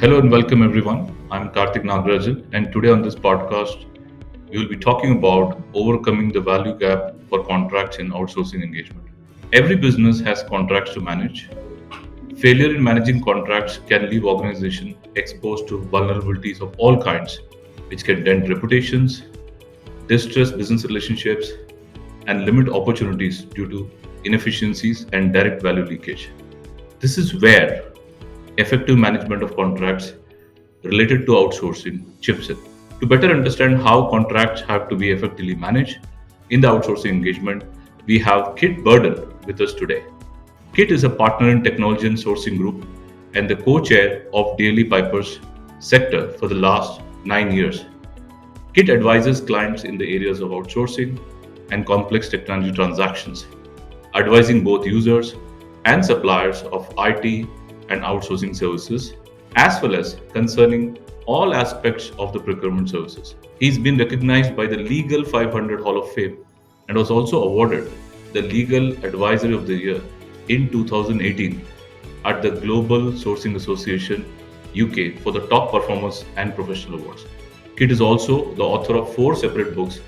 Hello and welcome everyone. I'm Kartik Nagarajan, and today on this podcast, we will be talking about overcoming the value gap for contracts in outsourcing engagement. Every business has contracts to manage. Failure in managing contracts can leave organization exposed to vulnerabilities of all kinds, which can dent reputations, distress business relationships, and limit opportunities due to inefficiencies and direct value leakage. This is where effective management of contracts related to outsourcing chips in. To better understand how contracts have to be effectively managed in the outsourcing engagement, we have Kit Burden with us today. Kit is a partner in Technology and Sourcing Group and the co-chair of DLA Piper's sector for the last 9 years. Kit advises clients in the areas of outsourcing and complex technology transactions, advising both users and suppliers of IT and outsourcing services, as well as concerning all aspects of the procurement services. He's been recognized by the Legal 500 Hall of Fame and was also awarded the Legal Advisory of the Year in 2018 at the Global Sourcing Association UK for the top performance and professional awards. Kit is also the author of four separate books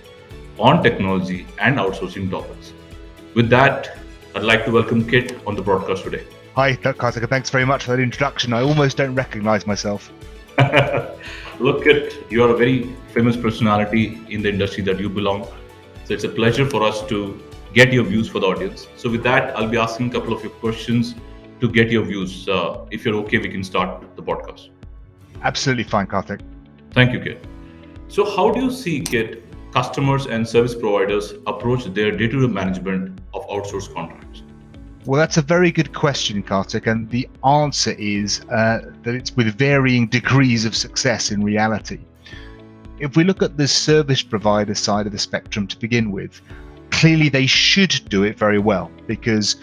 on technology and outsourcing topics. With that, I'd like to welcome Kit on the broadcast today. Hi, Kartik. Thanks very much for that introduction. I almost don't recognize myself. Look at you are a very famous personality in the industry that you belong. So it's a pleasure for us to get your views for the audience. So with that, I'll be asking a couple of your questions to get your views. If you're okay, we can start the podcast. Absolutely fine, Kartik. Thank you, Kit. So how do you see, Kit, customers and service providers approach their day-to-day management of outsourced contracts? Well, that's a very good question, Kartik, and the answer is that it's with varying degrees of success in reality. If we look at the service provider side of the spectrum to begin with, clearly they should do it very well because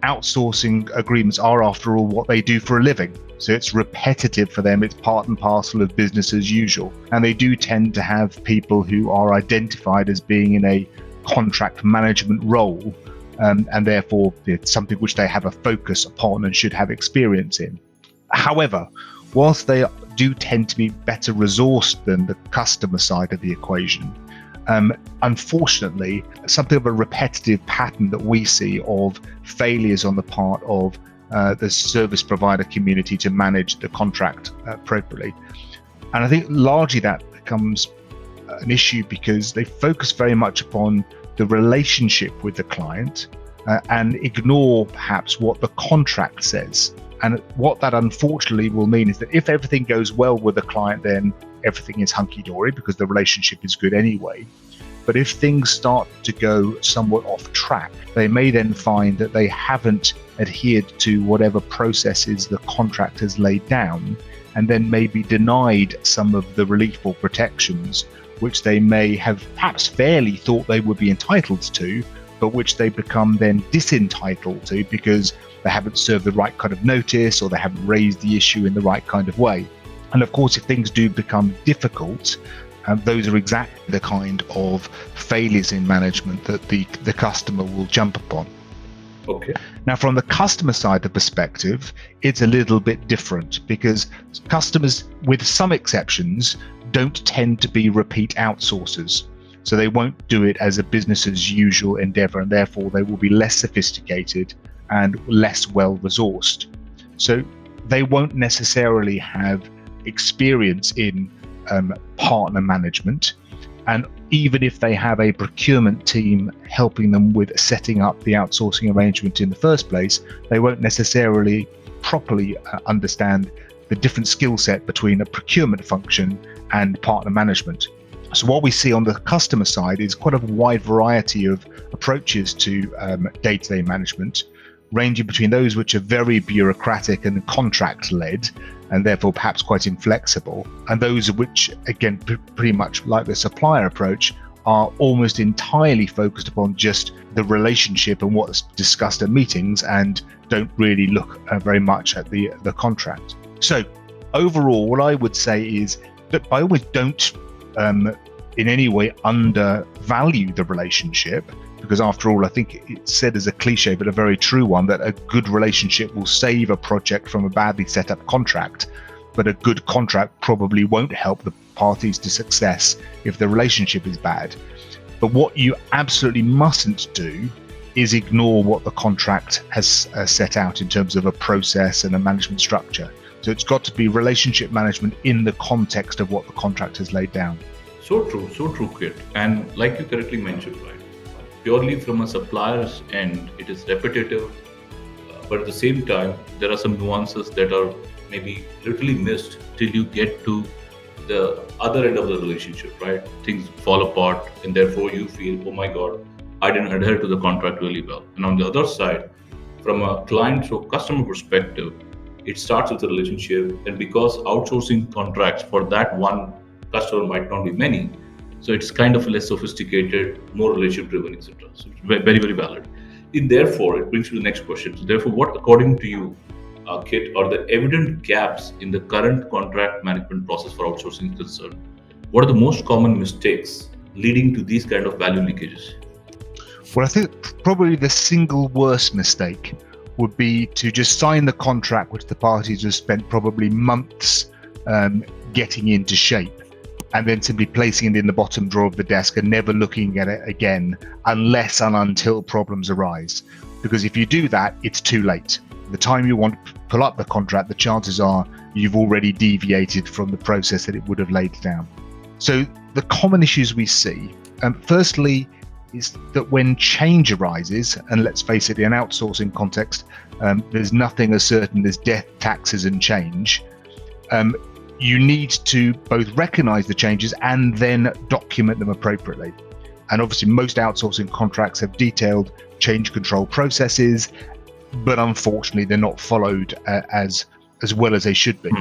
outsourcing agreements are, after all, what they do for a living. So it's repetitive for them, it's part and parcel of business as usual. And they do tend to have people who are identified as being in a contract management role. And therefore it's something which they have a focus upon and should have experience in. However, whilst they do tend to be better resourced than the customer side of the equation, unfortunately, something of a repetitive pattern that we see of failures on the part of the service provider community to manage the contract appropriately. And I think largely that becomes an issue because they focus very much upon the relationship with the client and ignore perhaps what the contract says. And what that unfortunately will mean is that if everything goes well with the client, then everything is hunky-dory because the relationship is good anyway. But if things start to go somewhat off track, they may then find that they haven't adhered to whatever processes the contract has laid down, and then may be denied some of the relief or protections which they may have perhaps fairly thought they would be entitled to, but which they become then disentitled to because they haven't served the right kind of notice or they haven't raised the issue in the right kind of way. And of course, if things do become difficult, those are exactly the kind of failures in management that the customer will jump upon. Okay. Now, from the customer side of the perspective, it's a little bit different because customers, with some exceptions, don't tend to be repeat outsourcers. So they won't do it as a business as usual endeavor, and therefore they will be less sophisticated and less well resourced. So they won't necessarily have experience in partner management. And even if they have a procurement team helping them with setting up the outsourcing arrangement in the first place, they won't necessarily properly understand the different skill set between a procurement function and partner management. So what we see on the customer side is quite a wide variety of approaches to day-to-day management, ranging between those which are very bureaucratic and contract-led, and therefore perhaps quite inflexible, and those which, again, pretty much like the supplier approach, are almost entirely focused upon just the relationship and what's discussed at meetings and don't really look very much at the contract. So overall, what I would say is that by always don't in any way undervalue the relationship, because after all, I think it's said as a cliche, but a very true one, that a good relationship will save a project from a badly set up contract. but a good contract probably won't help the parties to success if the relationship is bad. But what you absolutely mustn't do is ignore what the contract has set out in terms of a process and a management structure. So it's got to be relationship management in the context of what the contract has laid down. So true, Kit. And like you correctly mentioned, right? Purely from a supplier's end, it is repetitive, but at the same time, there are some nuances that are maybe literally missed till you get to the other end of the relationship, right? Things fall apart, and therefore you feel, oh my God, I didn't adhere to the contract really well. And on the other side, from a client or customer perspective, it starts with a relationship, and because outsourcing contracts for that one customer might not be many, so it's kind of less sophisticated, more relationship driven, etc. So it's very valid. Therefore, it brings you to the next question. So therefore, what according to you, Kit, are the evident gaps in the current contract management process for outsourcing is concerned? What are the most common mistakes leading to these kind of value leakages? Well, I think probably the single worst mistake would be to just sign the contract, which the parties have spent probably months getting into shape, and then simply placing it in the bottom drawer of the desk and never looking at it again unless and until problems arise. Because if you do that, it's too late. The time you want to pull up the contract, the chances are you've already deviated from the process that it would have laid down. So the common issues we see, firstly, is that when change arises, and let's face it, in an outsourcing context, there's nothing as certain as death, taxes, and change. You need to both recognize the changes and then document them appropriately. And obviously, most outsourcing contracts have detailed change control processes, but unfortunately, they're not followed as well as they should be.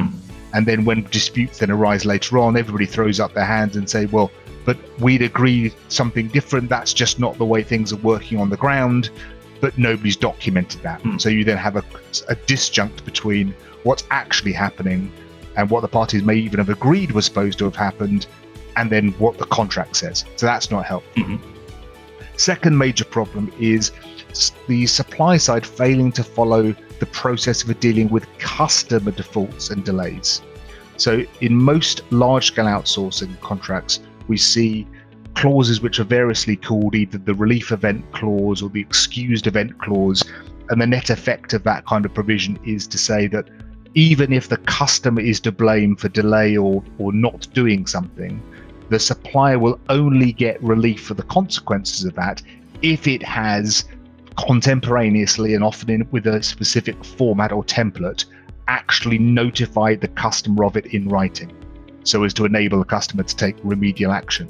And then when disputes then arise later on, everybody throws up their hands and say, well, but we'd agreed something different. That's just not the way things are working on the ground, but nobody's documented that. So you then have a disjunct between what's actually happening and what the parties may even have agreed was supposed to have happened, and then what the contract says. So that's not helpful. Second major problem is the supply side failing to follow the process for dealing with customer defaults and delays. So in most large-scale outsourcing contracts, we see clauses which are variously called either the relief event clause or the excused event clause, and the net effect of that kind of provision is to say that even if the customer is to blame for delay or not doing something, the supplier will only get relief for the consequences of that if it has contemporaneously, and often with a specific format or template, actually notified the customer of it in writing, so as to enable the customer to take remedial action.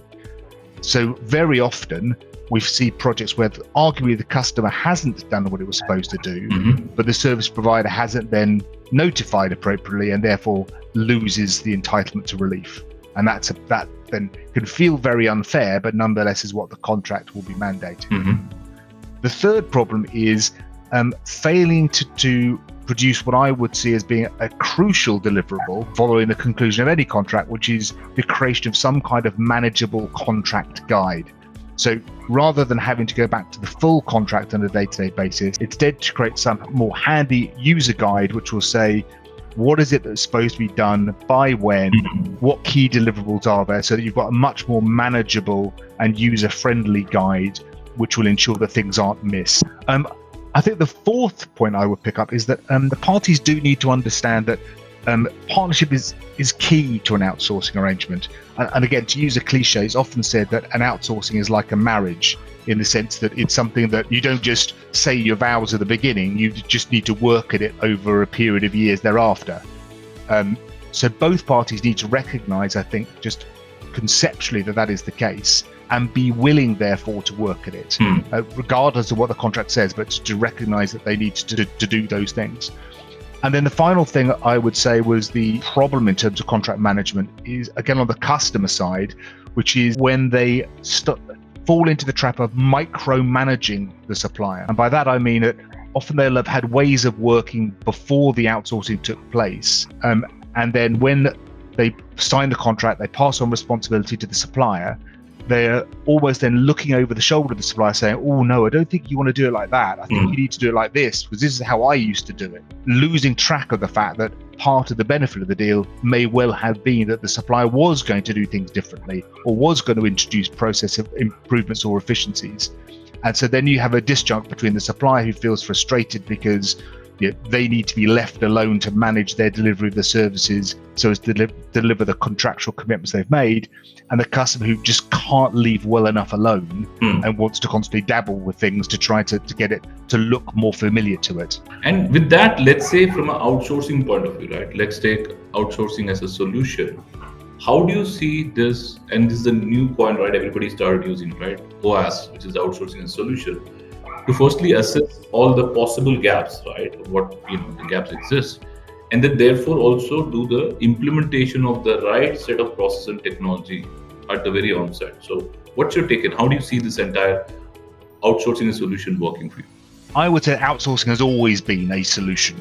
So very often we see projects where arguably the customer hasn't done what it was supposed to do, but the service provider hasn't then notified appropriately and therefore loses the entitlement to relief. And that then can feel very unfair, but nonetheless is what the contract will be mandating. The third problem is failing to produce what I would see as being a crucial deliverable following the conclusion of any contract, which is the creation of some kind of manageable contract guide. So rather than having to go back to the full contract on a day-to-day basis, instead to create some more handy user guide, which will say, what is it that's supposed to be done, by when, what key deliverables are there, so that you've got a much more manageable and user-friendly guide, which will ensure that things aren't missed. I think the fourth point I would pick up is that the parties do need to understand that partnership is key to an outsourcing arrangement. And again, to use a cliche, it's often said that an outsourcing is like a marriage, in the sense that it's something that you don't just say your vows at the beginning, you just need to work at it over a period of years thereafter. So both parties need to recognize, I think, just conceptually that is the case, and be willing, therefore, to work at it, regardless of what the contract says, but to recognize that they need to do those things. And then the final thing I would say was the problem in terms of contract management is, again, on the customer side, which is when they fall into the trap of micromanaging the supplier. And by that, I mean that often they'll have had ways of working before the outsourcing took place. And then when they sign the contract, they pass on responsibility to the supplier. they're almost then looking over the shoulder of the supplier saying, oh no, I don't think you want to do it like that. I think you need to do it like this, because this is how I used to do it. Losing track of the fact that part of the benefit of the deal may well have been that the supplier was going to do things differently or was going to introduce process improvements or efficiencies. And so then you have a disjunct between the supplier who feels frustrated because they need to be left alone to manage their delivery of the services so as to deliver the contractual commitments they've made, and the customer who just can't leave well enough alone and wants to constantly dabble with things to try to get it to look more familiar to it. And with that, let's say from an outsourcing point of view, right? Let's take outsourcing as a solution. How do you see this? And this is the new coin, right? Everybody started using, right? OAS, which is outsourcing as a solution, to firstly assess all the possible gaps, right? What the gaps exist, and then therefore also do the implementation of the right set of process and technology at the very onset. So, what's your take on how do you see this entire outsourcing solution working for you? I would say outsourcing has always been a solution.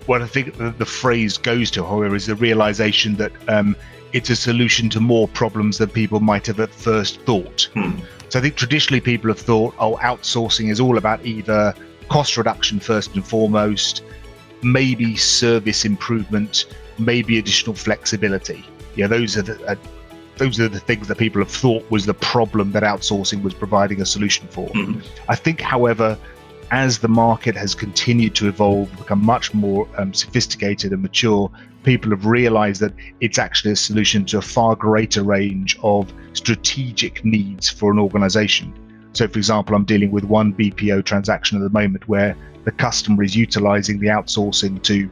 What I think the phrase goes to, however, is the realization that it's a solution to more problems than people might have at first thought. So I think traditionally people have thought, outsourcing is all about either cost reduction first and foremost, maybe service improvement, maybe additional flexibility. Those are the things that people have thought was the problem that outsourcing was providing a solution for. I think, however, as the market has continued to evolve, become much more sophisticated and mature, people have realized that it's actually a solution to a far greater range of strategic needs for an organization. So, for example, I'm dealing with one BPO transaction at the moment where the customer is utilizing the outsourcing to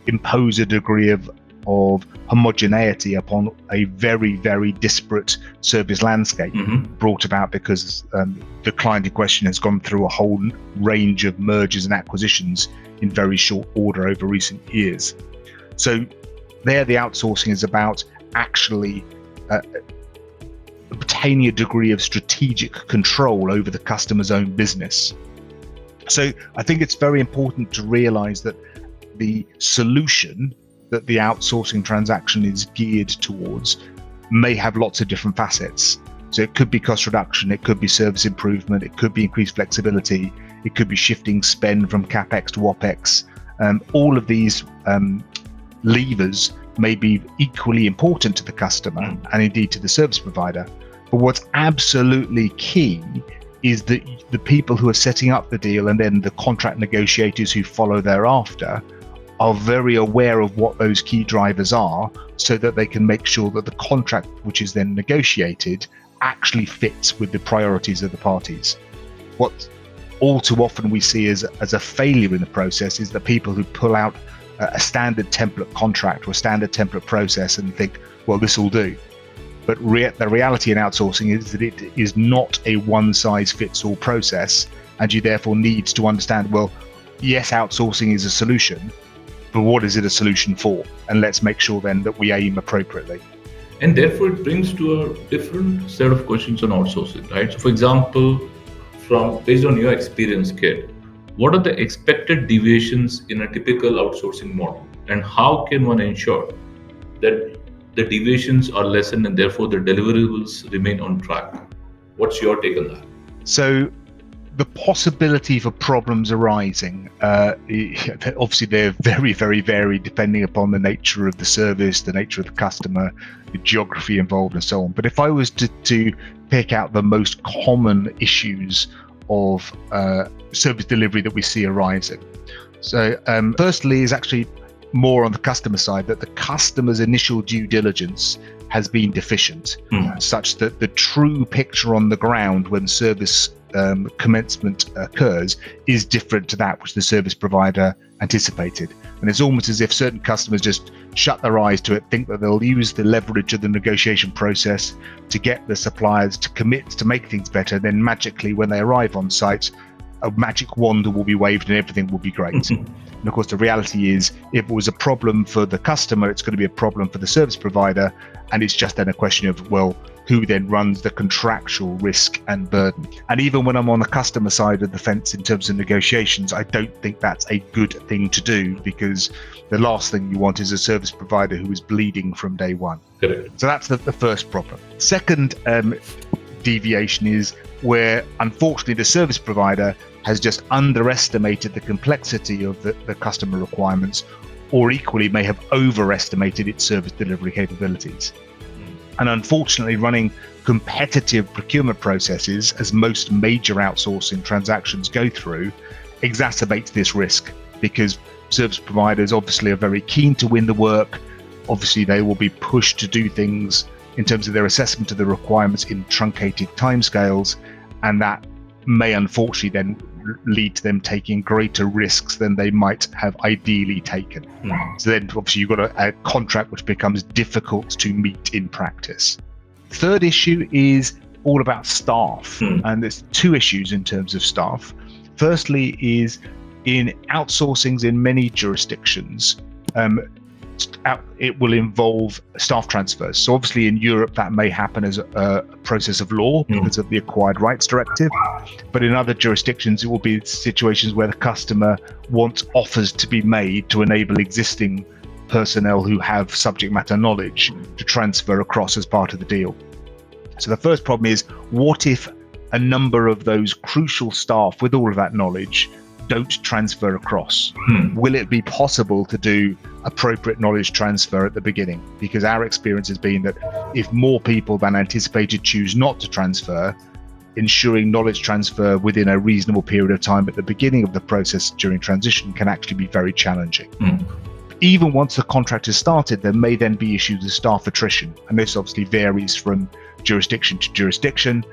impose a degree of homogeneity upon a very, very disparate service landscape brought about because the client in question has gone through a whole range of mergers and acquisitions in very short order over recent years. So there the outsourcing is about actually obtaining a degree of strategic control over the customer's own business. So I think it's very important to realize that the solution that the outsourcing transaction is geared towards may have lots of different facets. So it could be cost reduction, it could be service improvement, it could be increased flexibility, it could be shifting spend from CapEx to OpEx. All of these levers may be equally important to the customer and indeed to the service provider. But what's absolutely key is that the people who are setting up the deal and then the contract negotiators who follow thereafter are very aware of what those key drivers are so that they can make sure that the contract which is then negotiated actually fits with the priorities of the parties. What all too often we see as a failure in the process is that people who pull out a standard template contract or a standard template process and think, well, this will do. But the reality in outsourcing is that it is not a one-size-fits-all process, and you therefore need to understand, well, yes, outsourcing is a solution, but what is it a solution for? And let's make sure then that we aim appropriately. And therefore it brings to a different set of questions on outsourcing, right? So for example, based on your experience, Kit, what are the expected deviations in a typical outsourcing model? And how can one ensure that the deviations are lessened and therefore the deliverables remain on track? What's your take on that? So the possibility for problems arising, obviously they're very, very varied depending upon the nature of the service, the nature of the customer, the geography involved and so on. But if I was to pick out the most common issues of service delivery that we see arising. So firstly is actually more on the customer side, that the customer's initial due diligence has been deficient, such that the true picture on the ground when service commencement occurs is different to that which the service provider anticipated. And it's almost as if certain customers just shut their eyes to it, think that they'll use the leverage of the negotiation process to get the suppliers to commit to make things better. Then magically, when they arrive on site, a magic wand will be waved and everything will be great. And of course, the reality is, if it was a problem for the customer, it's going to be a problem for the service provider. And it's just then a question of, well, who then runs the contractual risk and burden. And even when I'm on the customer side of the fence in terms of negotiations, I don't think that's a good thing to do, because the last thing you want is a service provider who is bleeding from day one. Correct. So that's the first problem. Second deviation is where, unfortunately, the service provider has just underestimated the complexity of the customer requirements, or equally may have overestimated its service delivery capabilities. And unfortunately, running competitive procurement processes, as most major outsourcing transactions go through, exacerbates this risk, because service providers obviously are very keen to win the work. Obviously, they will be pushed to do things in terms of their assessment of the requirements in truncated timescales, and that may unfortunately then lead to them taking greater risks than they might have ideally taken. So then obviously you've got a contract which becomes difficult to meet in practice. Third issue is all about staff, and there's two issues in terms of staff. Firstly is in outsourcings in many jurisdictions, it will involve staff transfers. So obviously in Europe that may happen as a process of law because of the Acquired Rights Directive, but in other jurisdictions it will be situations where the customer wants offers to be made to enable existing personnel who have subject matter knowledge to transfer across as part of the deal. So the first problem is, what if a number of those crucial staff with all of that knowledge don't transfer across? Will it be possible to do appropriate knowledge transfer at the beginning? Because our experience has been that if more people than anticipated choose not to transfer, ensuring knowledge transfer within a reasonable period of time at the beginning of the process during transition can actually be very challenging. Even once the contract has started, there may then be issues of staff attrition, and this obviously varies from jurisdiction to jurisdiction.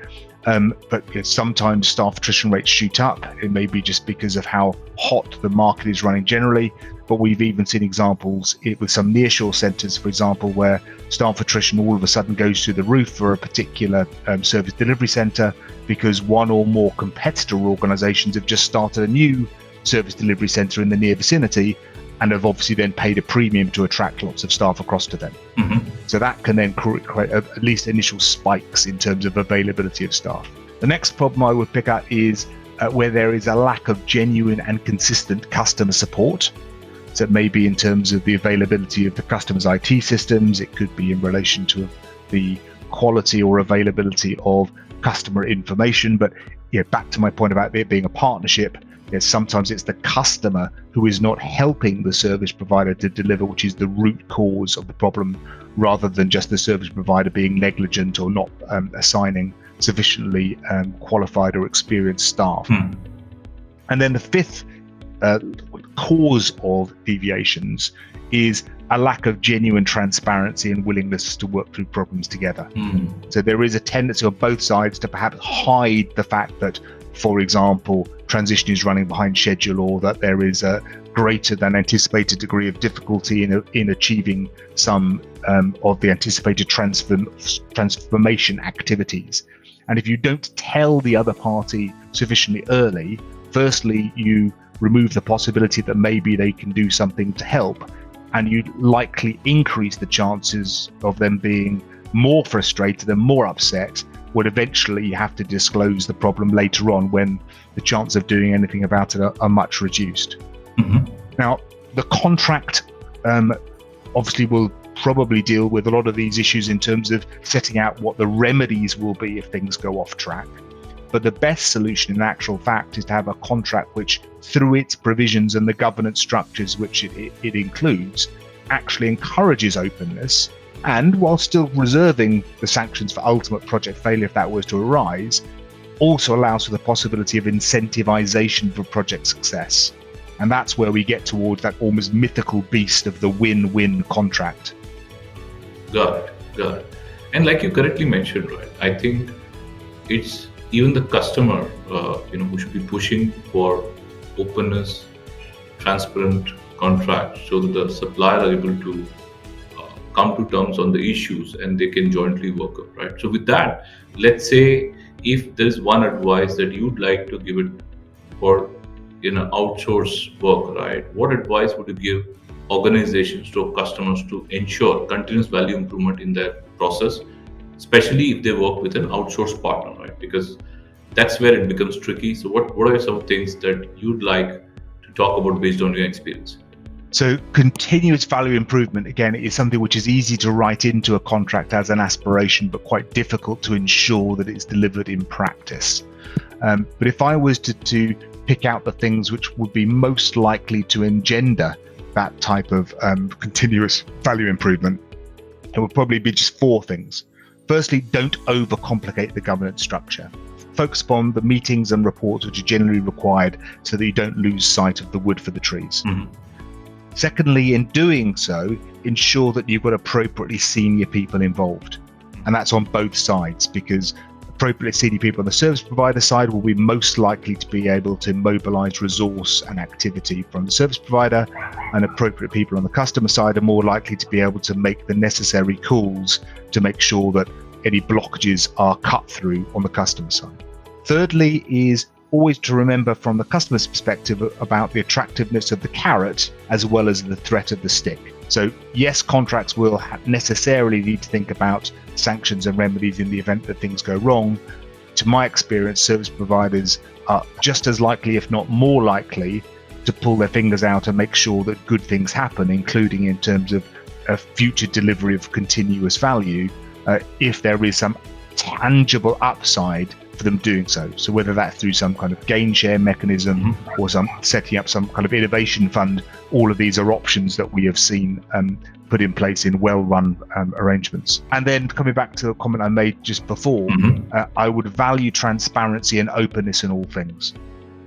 But sometimes staff attrition rates shoot up. It may be just because of how hot the market is running generally, but we've even seen examples with some nearshore centres, for example, where staff attrition all of a sudden goes through the roof for a particular service delivery centre because one or more competitor organisations have just started a new service delivery centre in the near vicinity and have obviously then paid a premium to attract lots of staff across to them. So that can then create at least initial spikes in terms of availability of staff. The next problem I would pick up is where there is a lack of genuine and consistent customer support. So it may be in terms of the availability of the customer's IT systems, it could be in relation to the quality or availability of customer information. But back to my point about it being a partnership, sometimes it's the customer who is not helping the service provider to deliver, which is the root cause of the problem, rather than just the service provider being negligent or not assigning sufficiently qualified or experienced staff. And then the fifth cause of deviations is a lack of genuine transparency and willingness to work through problems together. So there is a tendency on both sides to perhaps hide the fact that, for example, transition is running behind schedule, or that there is a greater than anticipated degree of difficulty in achieving some of the anticipated transformation activities. And if you don't tell the other party sufficiently early, firstly, you remove the possibility that maybe they can do something to help, and you likely increase the chances of them being more frustrated and more upset when eventually you have to disclose the problem later on, when the chance of doing anything about it are much reduced. Now, the contract obviously will probably deal with a lot of these issues in terms of setting out what the remedies will be if things go off track. But the best solution in actual fact is to have a contract which, through its provisions and the governance structures which it includes, actually encourages openness, and while still reserving the sanctions for ultimate project failure if that was to arise, also allows for the possibility of incentivization for project success. And that's where we get towards that almost mythical beast of the win-win contract. Got it. And like you correctly mentioned, right, I think it's even the customer who should be pushing for openness, transparent contracts, so that the supplier are able to come to terms on the issues and they can jointly work up, right? So with that, let's say if there is one advice that you'd like to give it for outsource work, right? What advice would you give organizations to customers to ensure continuous value improvement in their process especially if they work with an outsourced partner, right? Because that's where it becomes tricky. So, what are some things that you'd like to talk about based on your experience? So continuous value improvement, again, is something which is easy to write into a contract as an aspiration, but quite difficult to ensure that it's delivered in practice. But if I was to pick out the things which would be most likely to engender that type of continuous value improvement, it would probably be just four things. Firstly, don't overcomplicate the governance structure. Focus upon the meetings and reports which are generally required so that you don't lose sight of the wood for the trees. Mm-hmm. Secondly, in doing so, ensure that you've got appropriately senior people involved. And that's on both sides, because appropriately senior people on the service provider side will be most likely to be able to mobilize resource and activity from the service provider, and appropriate people on the customer side are more likely to be able to make the necessary calls to make sure that any blockages are cut through on the customer side. Thirdly is always to remember from the customer's perspective about the attractiveness of the carrot as well as the threat of the stick. So yes, contracts will necessarily need to think about sanctions and remedies in the event that things go wrong. To my experience, service providers are just as likely, if not more likely, to pull their fingers out and make sure that good things happen, including in terms of a future delivery of continuous value, if there is some tangible upside for them doing so. So whether that's through some kind of gain share mechanism or some setting up some kind of innovation fund, all of these are options that we have seen put in place in well-run arrangements. And then coming back to a comment I made just before, I would value transparency and openness in all things.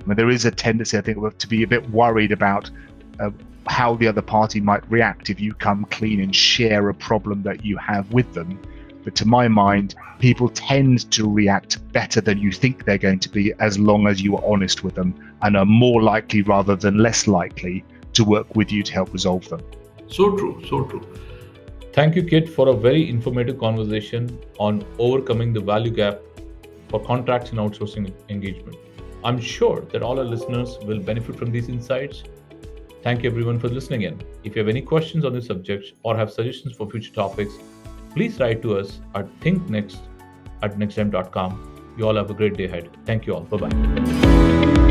I mean, there is a tendency, I think, to be a bit worried about how the other party might react if you come clean and share a problem that you have with them. But to my mind, people tend to react better than you think they're going to be as long as you are honest with them, and are more likely rather than less likely to work with you to help resolve them. So true, so true. Thank you, Kit, for a very informative conversation on overcoming the value gap for contracts and outsourcing engagement. I'm sure that all our listeners will benefit from these insights. Thank you everyone for listening in. If you have any questions on this subject or have suggestions for future topics, please write to us at thinknext@nextime.com. You all have a great day ahead. Thank you all. Bye-bye.